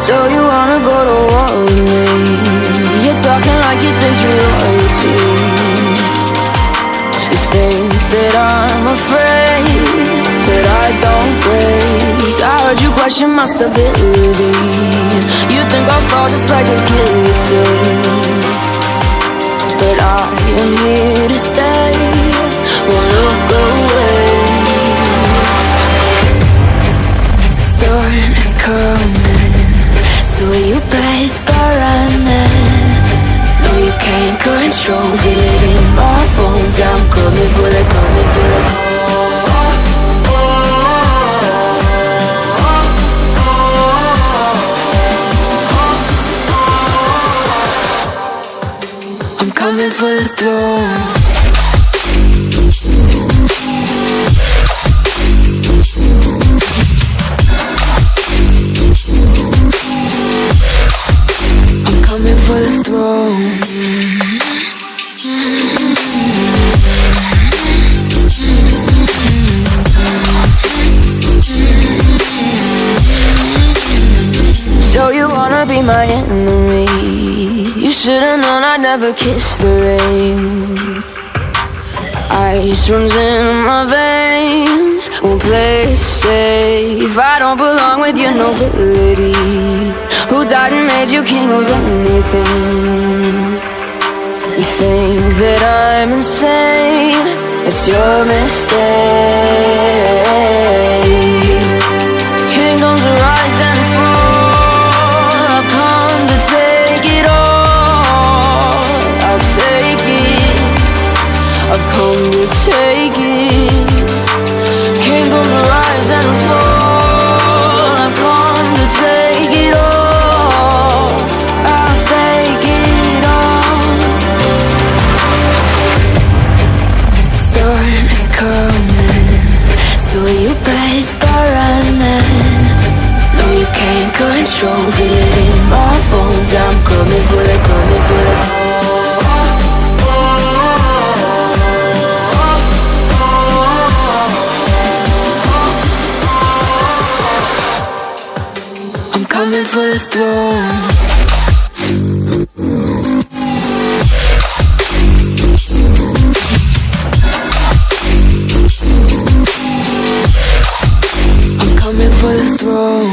So you wanna go to war with me? You're talking like you think you're royalty. You think that I'm afraid, but I don't break. I heard you question my stability. You think I'll fall just like a guillotine, but I am here to stay. Won't look away. The storm is coming, so you better start running. No, you can't control, feel it in my bones. I'm coming for the, coming for the. I'm coming for the throne. For the throne. So you wanna be my enemy? You should've known I'd never kiss the rain. Ice runs in my veins, won't play it safe. I don't belong with your nobility. Who died and made you king of anything? You think that I'm insane? It's your mistake. Kingdoms rise and fall. I've come to take it all. I'll take it. I've come to take it. Kingdoms rise and fall. I've come to take it all. So you better start running. No, you can't control, feel it in my bones. I'm coming for the, coming for the. I'm coming for the throne. For the throne.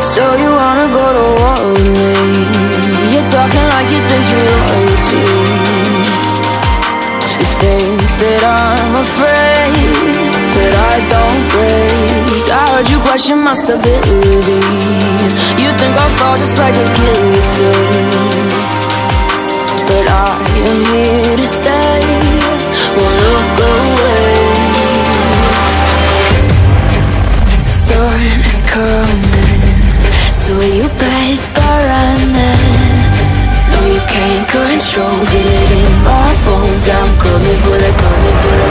So you wanna go to war with me? You're talking like you think you're royalty. You think that I'm afraid, but I don't break. I heard you question my stability. You think I'll fall just like a guillotine, but I am here to stay. Won't look away. The storm is coming, so you better start running. No, you can't control, feel it in my bones. I'm coming for the, coming for the.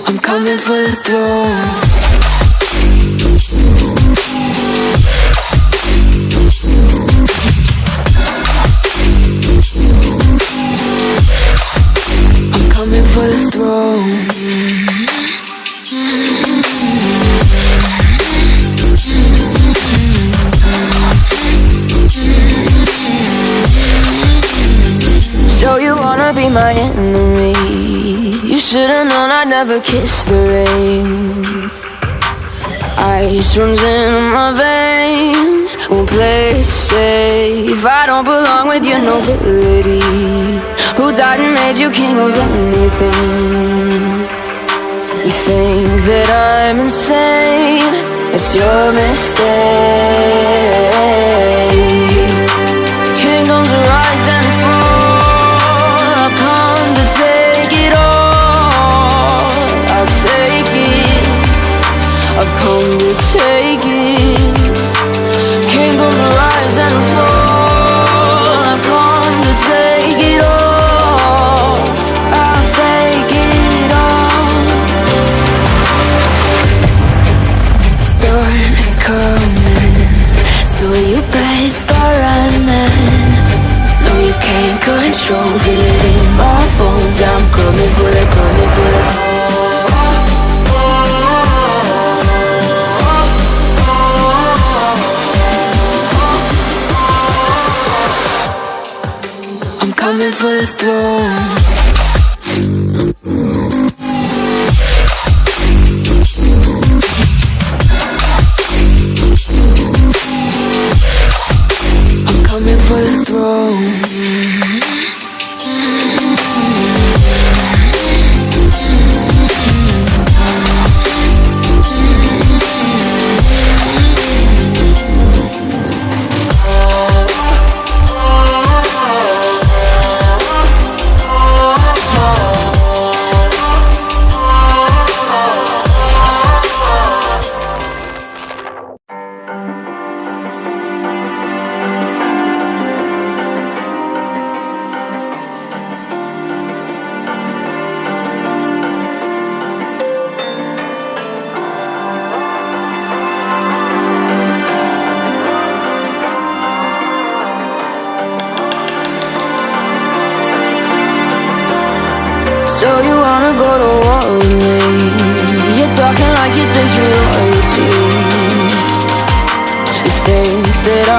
I'm coming for the throne. Coming for the throne. So you wanna be my enemy? You should've known I'd never kiss the rain. Ice runs in my veins, won't play it safe. I don't belong with your nobility. Who died and made you king of anything? You think that I'm insane, it's your mistake. Kingdoms rise and fall, I've come to take it all. I'll take it, I've come to take it. Kingdoms rise and fall, I've come to take it all. I'll take it all. The storm is coming, so you better start running. No, you can't control, feel it in my bones. I'm coming for the, coming for the. I'm coming for the throne. I'm coming for the throne. So you wanna go to war with me? You're talking like you think you're royalty. You think that